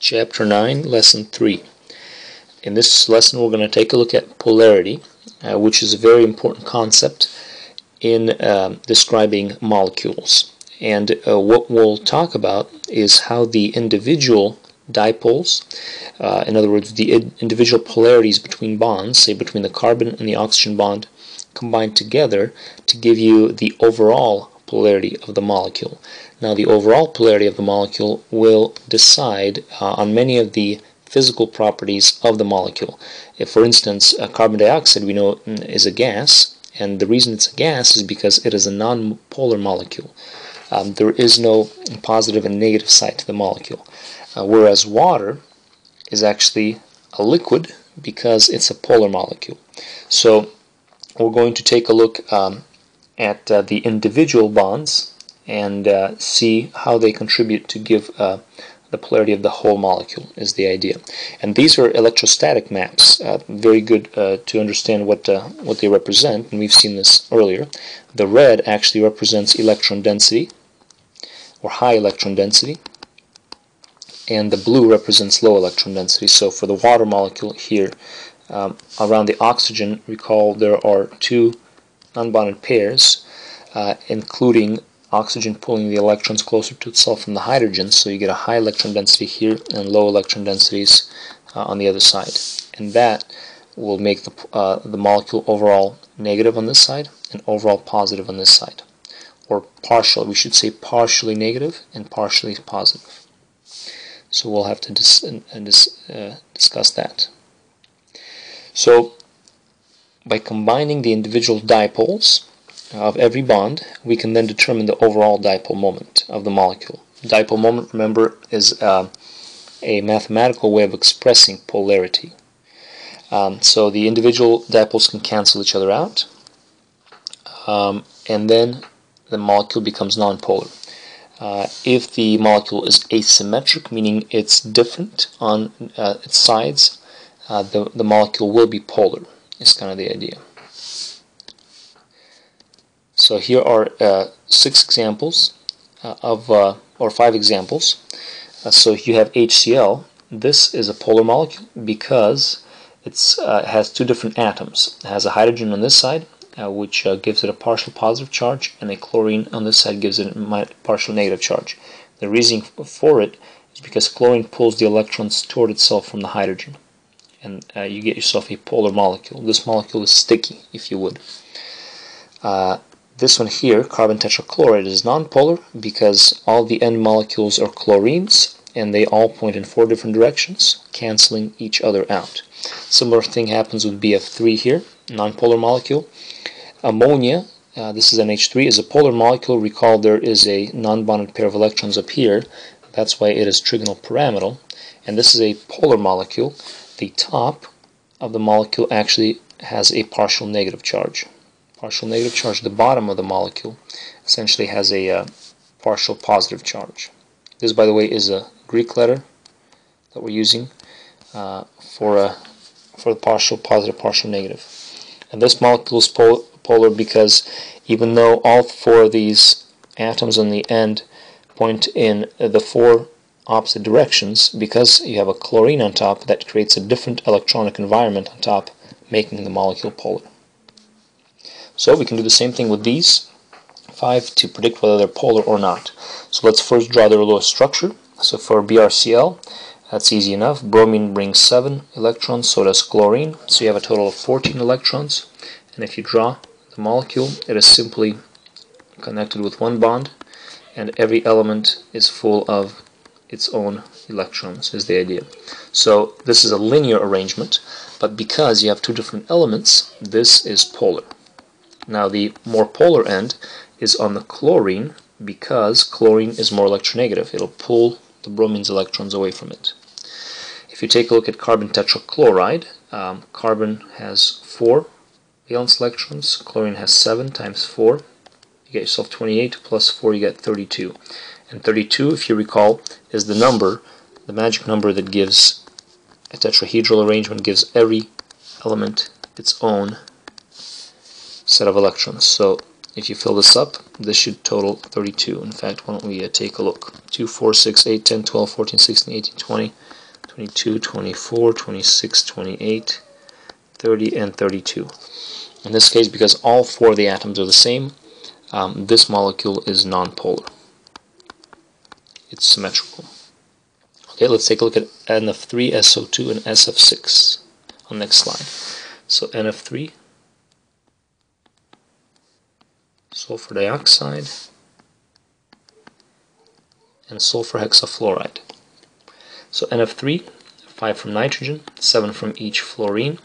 Chapter 9, Lesson 3. In this lesson we're going to take a look at polarity, which is a very important concept in describing molecules. And what we'll talk about is how the individual dipoles, in other words, the individual polarities between bonds, say between the carbon and the oxygen bond, combine together to give you the overall polarity of the molecule. Now, the overall polarity of the molecule will decide on many of the physical properties of the molecule. If, for instance, carbon dioxide we know is a gas, and the reason it's a gas is because it is a non-polar molecule. There is no positive and negative side to the molecule, whereas water is actually a liquid because it's a polar molecule. So we're going to take a look at the individual bonds and see how they contribute to give the polarity of the whole molecule is the idea. And these are electrostatic maps, very good to understand what they represent, and we've seen this earlier. The red actually represents electron density, or high electron density, and the blue represents low electron density. So for the water molecule here, around the oxygen, recall there are two unbonded pairs, including oxygen pulling the electrons closer to itself from the hydrogen, so you get a high electron density here and low electron densities on the other side. And that will make the molecule overall negative on this side and overall positive on this side. Or partial, we should say partially negative and partially positive. So we'll have to discuss that. So by combining the individual dipoles of every bond, we can then determine the overall dipole moment of the molecule. Dipole moment, remember, is a mathematical way of expressing polarity. So the individual dipoles can cancel each other out, and then the molecule becomes nonpolar. If the molecule is asymmetric, meaning it's different on its sides, the molecule will be polar. Is kind of the idea. So here are 6 examples or 5 examples. So you have HCl. This is a polar molecule because it has 2 different atoms. It has a hydrogen on this side, which gives it a partial positive charge, and a chlorine on this side gives it a partial negative charge. The reason for it is because chlorine pulls the electrons toward itself from the hydrogen, and you get yourself a polar molecule. This molecule is sticky, if you would. This one here, carbon tetrachloride, is nonpolar because all the end molecules are chlorines, and they all point in 4 different directions, canceling each other out. Similar thing happens with BF3 here, nonpolar molecule. Ammonia, this is NH3, is a polar molecule. Recall there is a non-bonded pair of electrons up here. That's why it is trigonal pyramidal. And this is a polar molecule. The top of the molecule actually has a partial negative charge. Partial negative charge. The bottom of the molecule essentially has a partial positive charge. This, by the way, is a Greek letter that we're using for the partial positive, partial negative. And this molecule is polar because even though all 4 of these atoms on the end point in the 4 opposite directions, because you have a chlorine on top, that creates a different electronic environment on top, making the molecule polar. So we can do the same thing with these 5 to predict whether they're polar or not. So let's first draw their lowest structure. So for BrCl, that's easy enough. Bromine brings 7 electrons, so does chlorine. So you have a total of 14 electrons. And if you draw the molecule, it is simply connected with 1 bond, and every element is full of its own electrons, is the idea. So this is a linear arrangement, but because you have 2 different elements, this is polar. Now the more polar end is on the chlorine because chlorine is more electronegative. It'll pull the bromine's electrons away from it. If you take a look at carbon tetrachloride, carbon has 4 valence electrons, chlorine has 7 times 4. You get yourself 28, plus 4 you get 32. And 32, if you recall, is the number, the magic number that gives a tetrahedral arrangement, gives every element its own set of electrons. So if you fill this up, this should total 32. In fact, why don't we take a look. 2, 4, 6, 8, 10, 12, 14, 16, 18, 20, 22, 24, 26, 28, 30, and 32. In this case, because all 4 of the atoms are the same, this molecule is nonpolar. It's symmetrical. Okay, let's take a look at N of 3, SO2, and S of 6 on the next slide. So N of 3, sulfur dioxide, and sulfur hexafluoride. So N of 3, 5 from nitrogen, 7 from each fluorine,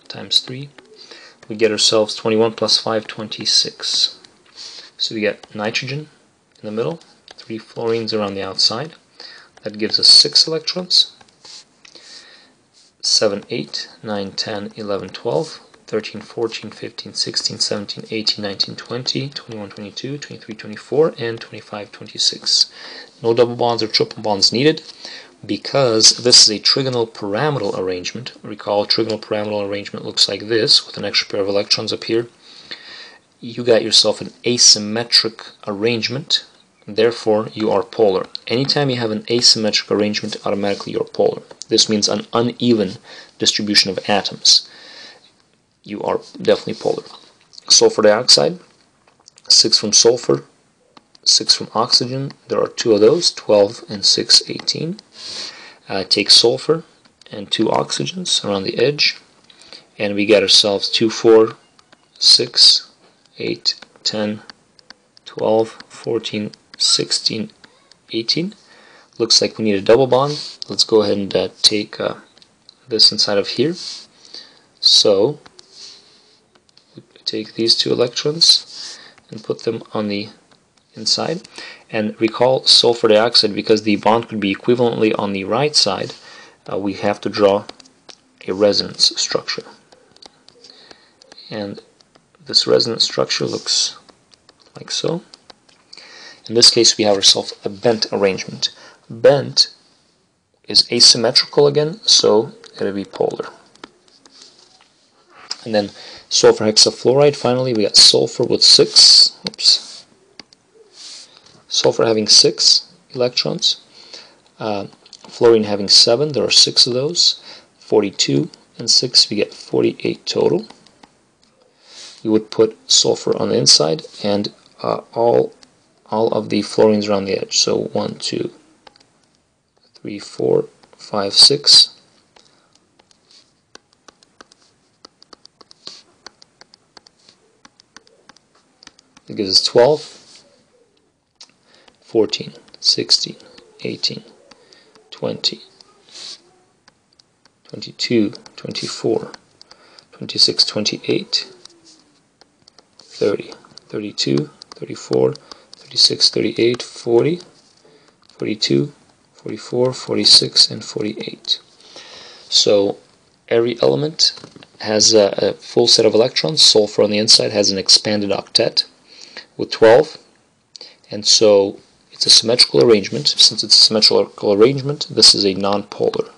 times 3. We get ourselves 21 plus 5, 26. So we get nitrogen in the middle, 3 fluorines around the outside. That gives us 6 electrons. 7, 8, 9, 10, 11, 12, 13, 14, 15, 16, 17, 18, 19, 20, 21, 22, 23, 24, and 25, 26. No double bonds or triple bonds needed because this is a trigonal pyramidal arrangement. Recall, trigonal pyramidal arrangement looks like this with an extra pair of electrons up here. You got yourself an asymmetric arrangement, therefore you are polar. Anytime you have an asymmetric arrangement, automatically you're polar. This means an uneven distribution of atoms. You are definitely polar. Sulfur dioxide, 6 from sulfur, 6 from oxygen. There are 2 of those, 12 and 6, 18. Take sulfur and 2 oxygens around the edge, and we get ourselves 2, 4, 6, 8, 10, 12, 14, 16, 18. Looks like we need a double bond. Let's go ahead and take this inside of here. So we take these 2 electrons and put them on the inside. And recall sulfur dioxide, because the bond could be equivalently on the right side, we have to draw a resonance structure. And this resonance structure looks like so. In this case, we have ourselves a bent arrangement. Bent is asymmetrical again, so it'll be polar. And then sulfur hexafluoride, finally, we got sulfur with 6. Oops. Sulfur having 6 electrons. Fluorine having 7. There are 6 of those. 42 and 6, we get 48 total. We would put sulfur on the inside and all of the fluorines around the edge. So 1, 2, 3, 4, 5, 6. That gives us 12, 14, 16, 18, 20, 22, 24, 26, 28, 30, 32, 34, 36, 38, 40, 42, 44, 46, and 48. So every element has a full set of electrons. Sulfur on the inside has an expanded octet with 12, and so it's a symmetrical arrangement. Since it's a symmetrical arrangement, this is a nonpolar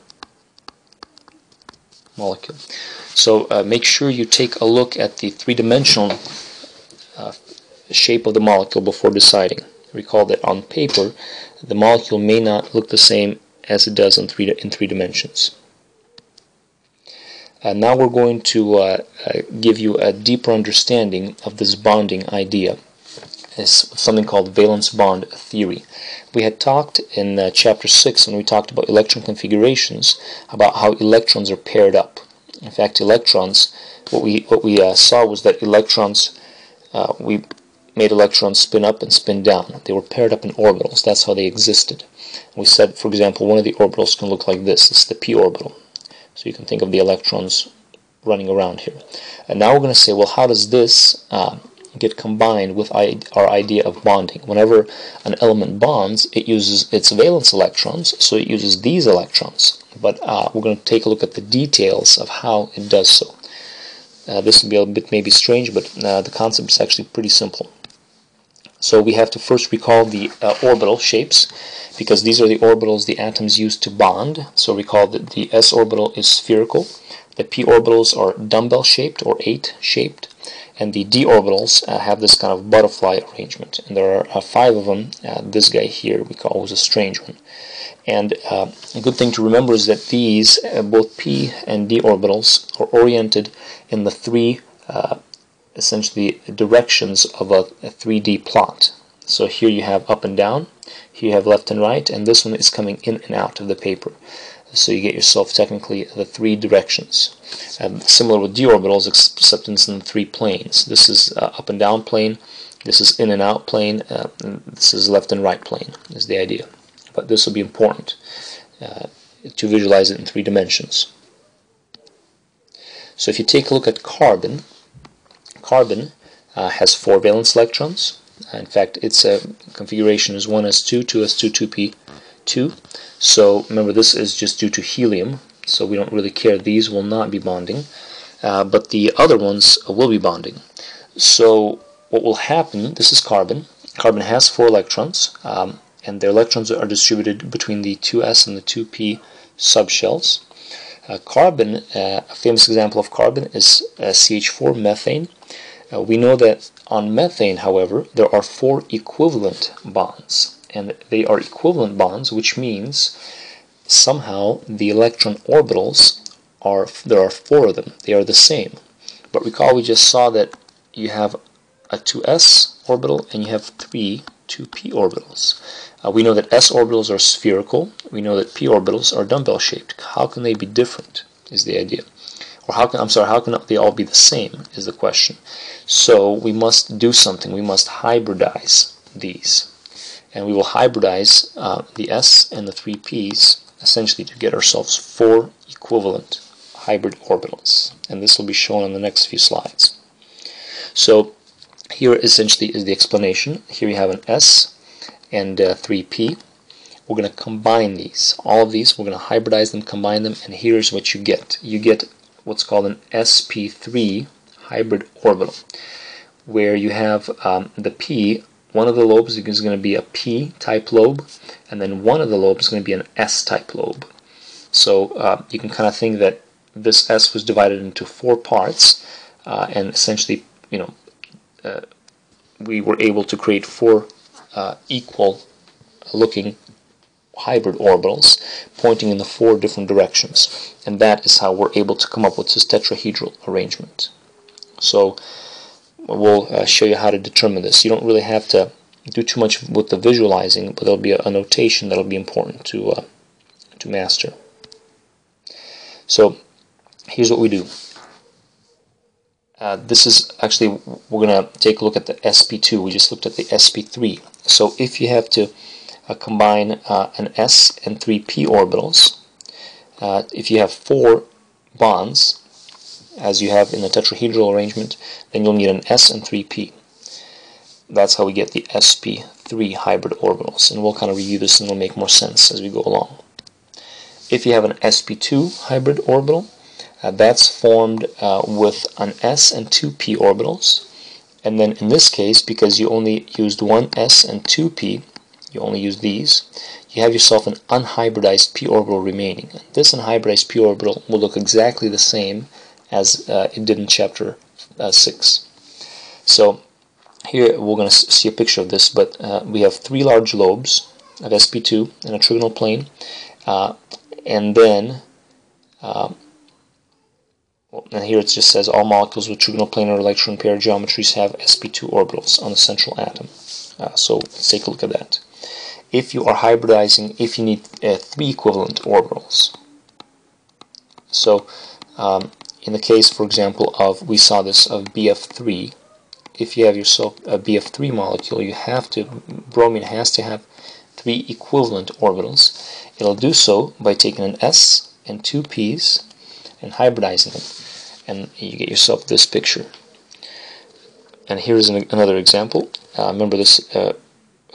molecule. So make sure you take a look at the three-dimensional shape of the molecule before deciding. Recall that on paper, the molecule may not look the same as it does in three dimensions. Now we're going to give you a deeper understanding of this bonding idea. It's something called valence bond theory. We had talked in chapter 6 when we talked about electron configurations about how electrons are paired up. In fact, electrons, what we saw was that electrons, we made electrons spin up and spin down. They were paired up in orbitals. That's how they existed. We said, for example, one of the orbitals can look like this. It's the p orbital. So you can think of the electrons running around here. And now we're going to say, well, how does this get combined with our idea of bonding? Whenever an element bonds, it uses its valence electrons, so it uses these electrons. But we're going to take a look at the details of how it does so. This will be a bit maybe strange, but the concept is actually pretty simple. So we have to first recall the orbital shapes, because these are the orbitals the atoms use to bond. So recall that the s orbital is spherical, the p orbitals are dumbbell shaped or 8 shaped, and the d orbitals have this kind of butterfly arrangement, and there are 5 of them. This guy here we call was a strange one. And a good thing to remember is that these, both p and d orbitals, are oriented in the 3 essentially directions of a 3D plot. So here you have up and down, here you have left and right, and this one is coming in and out of the paper. So you get yourself technically the 3 directions. Similar with d orbitals, except it's in 3 planes. This is up and down plane, this is in and out plane, and this is left and right plane, is the idea. But this will be important to visualize it in 3 dimensions. So if you take a look at carbon, carbon has 4 valence electrons. In fact, its configuration is 1s2, 2s2, 2p2. So remember, this is just due to helium, so we don't really care. These will not be bonding, but the other ones will be bonding. So what will happen, this is carbon. Carbon has 4 electrons, and their electrons are distributed between the 2s and the 2p subshells. Carbon, a famous example of carbon is CH4, methane. We know that on methane, however, there are 4 equivalent bonds, and they are equivalent bonds, which means somehow the electron orbitals there are 4 of them. They are the same. But recall we just saw that you have a 2s orbital and you have 3 2p orbitals. We know that s orbitals are spherical. We know that p orbitals are dumbbell shaped. How can they be different is the idea. Or how can they all be the same is the question. So we must do something. We must hybridize these. And we will hybridize the s and the 3p's essentially to get ourselves 4 equivalent hybrid orbitals. And this will be shown on the next few slides. So here essentially is the explanation. Here you have an s and 3p. We're going to combine these. All of these, we're going to hybridize them, combine them, and here's what you get. You get what's called an sp3 hybrid orbital, where you have the p, one of the lobes is going to be a p-type lobe, and then one of the lobes is going to be an s-type lobe. So you can kind of think that this s was divided into 4 parts, and essentially, you know, we were able to create 4 equal-looking hybrid orbitals pointing in the 4 different directions, and that is how we're able to come up with this tetrahedral arrangement. So we'll show you how to determine this. You don't really have to do too much with the visualizing, but there'll be a notation that'll be important to master. So here's what we do. This is actually, we're going to take a look at the sp2. We just looked at the sp3. So if you have to combine an s and 3p orbitals, if you have 4 bonds, as you have in the tetrahedral arrangement, then you'll need an s and 3p. That's how we get the sp3 hybrid orbitals, and we'll kind of review this and it'll make more sense as we go along. If you have an sp2 hybrid orbital, that's formed with an s and 2p orbitals, and then in this case, because you only used one s and 2p, you only use these, you have yourself an unhybridized p orbital remaining. This unhybridized p orbital will look exactly the same as it did in chapter 6. So here we're going to see a picture of this, but we have 3 large lobes of sp2 in a trigonal plane, and then and here it just says all molecules with trigonal planar electron pair geometries have sp2 orbitals on the central atom. So let's take a look at that. If you are hybridizing, if you need 3 equivalent orbitals. So in the case, for example, of, we saw this, of BF3, if you have yourself a BF3 molecule, you have to, bromine has to have 3 equivalent orbitals. It'll do so by taking an S and 2 P's and hybridizing them, and you get yourself this picture. And here's another example. Remember, this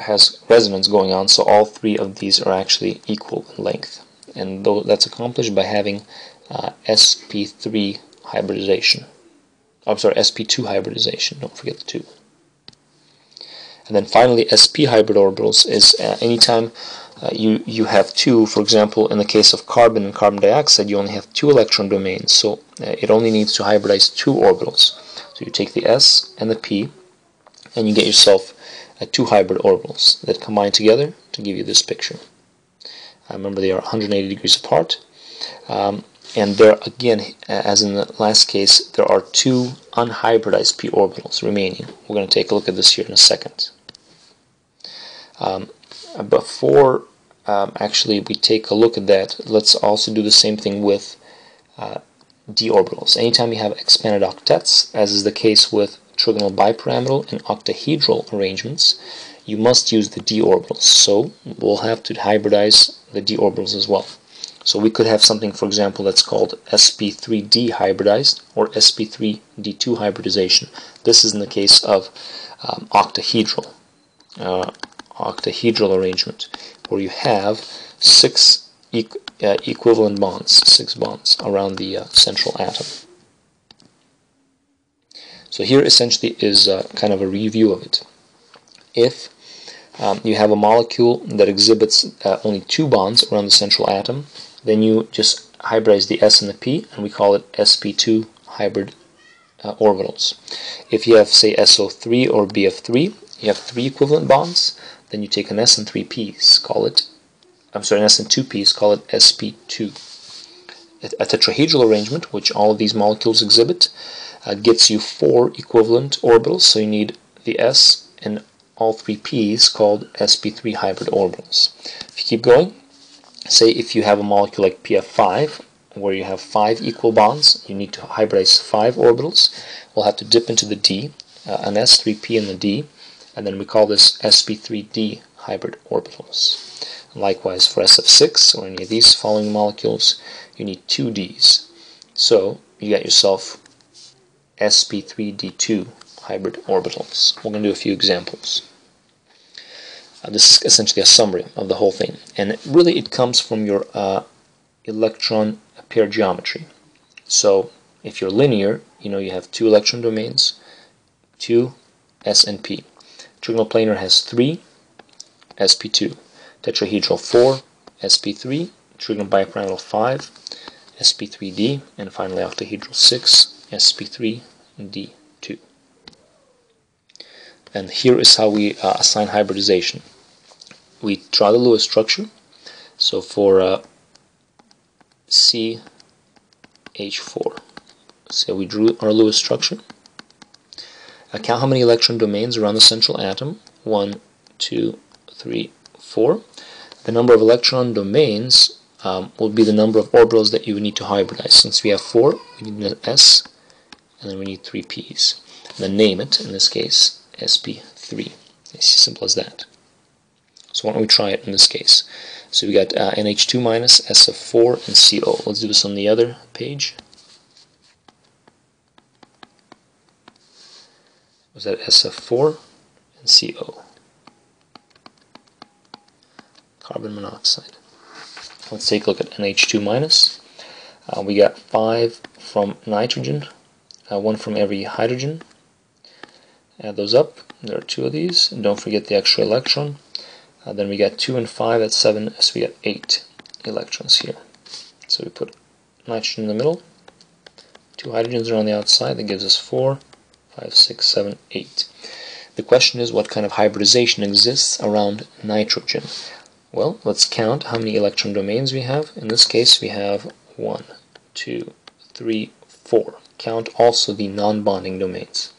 has resonance going on, so all 3 of these are actually equal in length, and that's accomplished by having sp3 hybridization. I'm sorry, sp2 hybridization. Don't forget the 2. And then finally, sp hybrid orbitals is anytime you have 2. For example, in the case of carbon and carbon dioxide, you only have 2 electron domains, so it only needs to hybridize 2 orbitals. So So you take the S and the P, and you get yourself two hybrid orbitals that combine together to give you this picture. Remember, they are 180 degrees apart. And there, again, as in the last case, there are two unhybridized p orbitals remaining. We're going to take a look at this here in a second. Before actually we take a look at that, let's also do the same thing with d orbitals. Anytime you have expanded octets, as is the case with trigonal bipyramidal and octahedral arrangements, you must use the d orbitals. So we'll have to hybridize the d orbitals as well. So we could have something, for example, that's called sp3d hybridized or sp3d2 hybridization. This is in the case of octahedral arrangement, where you have six equivalent bonds, 6 bonds around the central atom. So here essentially is kind of a review of it. If you have a molecule that exhibits only 2 bonds around the central atom, then you just hybridize the S and the P, and we call it sp2 hybrid orbitals. If you have, say, SO3 or BF3, you have 3 equivalent bonds, then you take an S and 3 Ps, an S and 2 Ps, call it sp2. A tetrahedral arrangement, which all of these molecules exhibit, gets you 4 equivalent orbitals, so you need the S and all 3 Ps, called sp3 hybrid orbitals. If you keep going, say if you have a molecule like PF5, where you have 5 equal bonds, you need to hybridize 5 orbitals. We'll have to dip into the D, an S, 3P in the D, and then we call this sp3d hybrid orbitals. Likewise for SF6 or any of these following molecules, you need 2 Ds. So you get yourself sp3d2 hybrid orbitals. We're going to do a few examples. This is essentially a summary of the whole thing, and really it comes from your electron pair geometry. So if you're linear, you have 2 electron domains, 2 S and P. Trigonal planar has 3 sp2, tetrahedral 4 sp3, trigonal bipyramidal 5 sp3d, and finally octahedral 6 sp3d2. And here is how we assign hybridization. We draw the Lewis structure. So for CH4, so we drew our Lewis structure. Count how many electron domains around the central atom. 1, 2, 3, 4. The number of electron domains will be the number of orbitals that you need to hybridize. Since we have 4, we need an S, and then we need 3 Ps. And then name it, in this case, sp3. It's as simple as that. So why don't we try it in this case? So we got NH2 minus, SF4, and CO. Let's do this on the other page. Was that SF4 and CO? Carbon monoxide. Let's take a look at NH2 minus. We got 5 from nitrogen, 1 from every hydrogen. Add those up. There are 2 of these. And don't forget the extra electron. Then we got 2 and 5, that's 7, so we got 8 electrons here. So we put nitrogen in the middle, 2 hydrogens are on the outside, that gives us 4, 5, 6, 7, 8. The question is, what kind of hybridization exists around nitrogen? Well, let's count how many electron domains we have. In this case, we have 1, 2, 3, 4. Count also the non-bonding domains.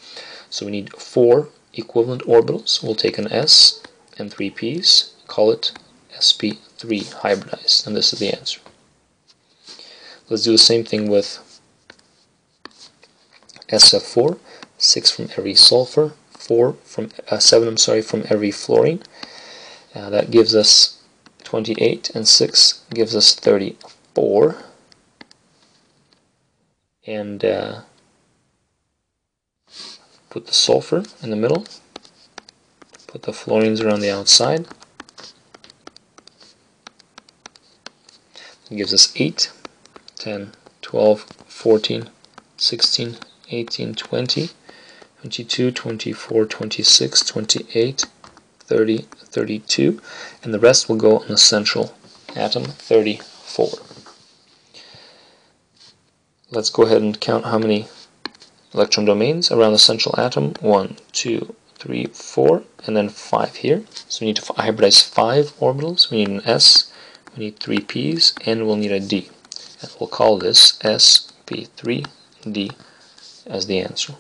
So we need 4 equivalent orbitals. We'll take an S and 3 Ps, call it sp3 hybridized, and this is the answer. Let's do the same thing with SF4, 6 from every sulfur, 7 from every fluorine. That gives us 28, and 6 gives us 34. And put the sulfur in the middle. Put the fluorines around the outside. It gives us 8, 10, 12, 14, 16, 18, 20, 22, 24, 26, 28, 30, 32, and the rest will go on the central atom, 34. Let's go ahead and count how many electron domains around the central atom. 1, 2, 3, 4, and then 5 here. So we need to hybridize 5 orbitals. We need an s, we need 3 p's, and we'll need a d. And we'll call this sp3d as the answer.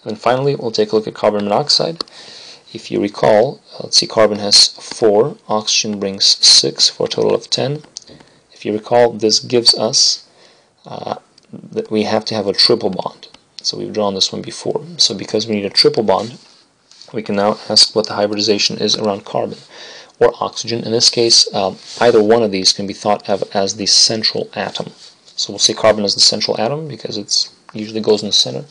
And then finally, we'll take a look at carbon monoxide. If you recall, let's see, carbon has 4, oxygen brings 6 for a total of 10. If you recall, this gives us that we have to have a triple bond. So we've drawn this one before. So because we need a triple bond, we can now ask what the hybridization is around carbon or oxygen. In this case, either one of these can be thought of as the central atom. So we'll say carbon is the central atom because it usually goes in the center.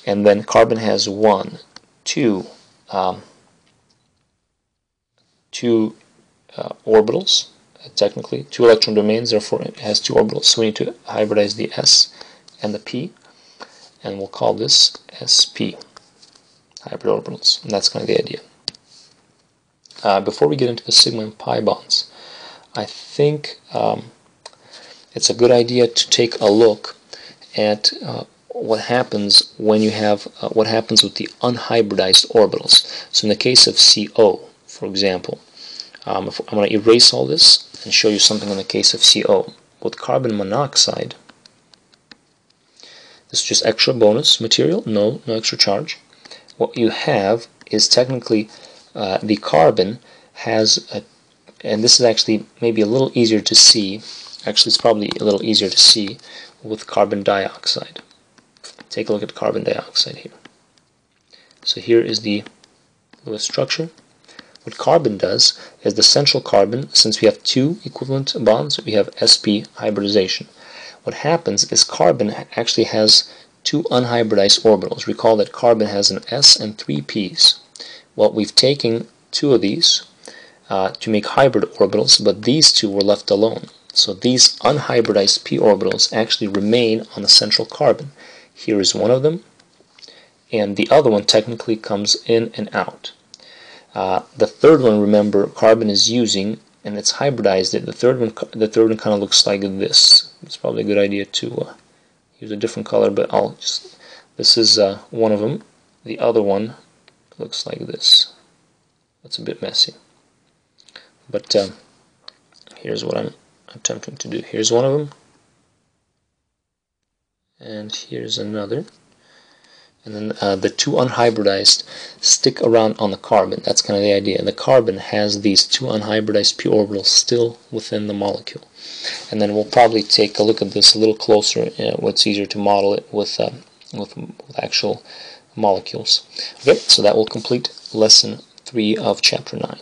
And then carbon has 1, 2 orbitals, technically 2 electron domains, therefore it has 2 orbitals. So we need to hybridize the s and the p, and we'll call this sp, hybrid orbitals, and that's kind of the idea. Before we get into the sigma and pi bonds, I think it's a good idea to take a look at what happens when you have what happens with the unhybridized orbitals. So in the case of CO, for example, I'm going to erase all this and show you something in the case of CO. With carbon monoxide, this is just extra bonus material, no extra charge. What you have is technically the carbon has a, and this is actually maybe a little easier to see, actually it's probably a little easier to see with carbon dioxide. Take a look at carbon dioxide here. So here is the Lewis structure. What carbon does is the central carbon, since we have 2 equivalent bonds, we have sp hybridization. What happens is carbon actually has 2 unhybridized orbitals. Recall that carbon has an s and 3 p's. Well, we've taken 2 of these to make hybrid orbitals, but these 2 were left alone. So these unhybridized p orbitals actually remain on the central carbon. Here is one of them, and the other one technically comes in and out. The third one, remember, carbon is using, and it's hybridized it. The third one kind of looks like this. It's probably a good idea to use a different color, but this is one of them. The other one looks like this. That's a bit messy. But here's what I'm attempting to do. Here's one of them. And here's another. And then the 2 unhybridized stick around on the carbon. That's kind of the idea. And the carbon has these 2 unhybridized p orbitals still within the molecule. And then we'll probably take a look at this a little closer. What's easier to model it with actual molecules. Okay, so that will complete lesson 3 of chapter 9.